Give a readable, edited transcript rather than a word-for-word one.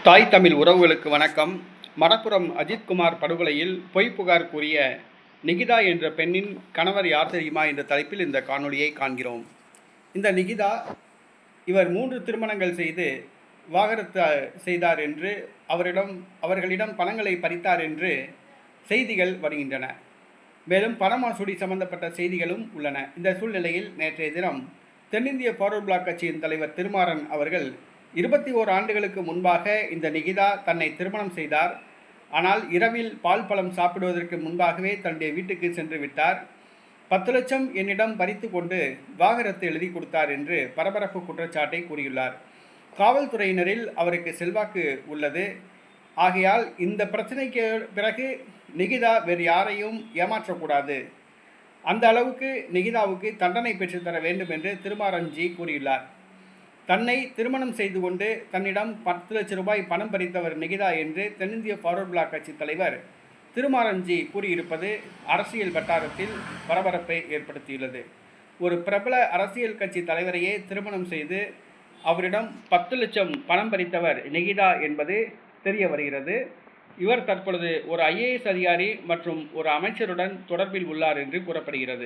தாய் தமிழ் உறவுகளுக்கு வணக்கம். மடப்புரம் அஜித்குமார் படுகொலையில் பொய் புகார் கூறிய நிகிதா என்ற பெண்ணின் கணவர் யார் தெரியுமா என்ற தலைப்பில் இந்த காணொளியை காண்கிறோம். இந்த நிகிதா இவர் 3 திருமணங்கள் செய்து விவாகரத்து செய்தார் என்று அவர்களிடம் பணங்களை பறித்தார் என்று செய்திகள் வருகின்றன. மேலும் பண மோசடி சம்பந்தப்பட்ட செய்திகளும் உள்ளன. இந்த சூழ்நிலையில் நேற்றைய தினம் தென்னிந்திய ஃபார்வர்ட் பிளாக் கட்சியின் தலைவர் திருமாறன் அவர்கள் 21 ஆண்டுகளுக்கு முன்பாக இந்த நிகிதா தன்னை திருமணம் செய்தார். ஆனால் இரவில் பால் பழம் சாப்பிடுவதற்கு முன்பாகவே தன்னுடைய வீட்டுக்கு சென்று விட்டார். 10 லட்சம் என்னிடம் பறித்து கொண்டு விவாகரத்து எழுதி கொடுத்தார் என்று பரபரப்பு குற்றச்சாட்டை கூறியுள்ளார். காவல்துறையினரில் அவருக்கு செல்வாக்கு உள்ளது. ஆகையால் இந்த பிரச்சனைக்கு பிறகு நிகிதா வேறு யாரையும் ஏமாற்றக்கூடாது, அந்த அளவுக்கு நிகிதாவுக்கு தண்டனை பெற்றுத்தர வேண்டும் என்று திருமாறன்ஜி கூறியுள்ளார். தன்னை திருமணம் செய்து கொண்டு தன்னிடம் 10 லட்சம் ரூபாய் பணம் பறித்தவர் நிகிதா என்று தென்னிந்திய ஃபார்வர்ட் பிளாக் கட்சி தலைவர் திருமாறன்ஜி கூறியிருப்பது அரசியல் வட்டாரத்தில் பரபரப்பை ஏற்படுத்தியுள்ளது. ஒரு பிரபல அரசியல் கட்சி தலைவரையே திருமணம் செய்து அவரிடம் 10 லட்சம் பணம் பறித்தவர் நிகிதா என்பது தெரிய வருகிறது. இவர் தற்பொழுது ஒரு IAS அதிகாரி மற்றும் ஒரு அமைச்சருடன் தொடர்பில் உள்ளார் என்று கூறப்படுகிறது.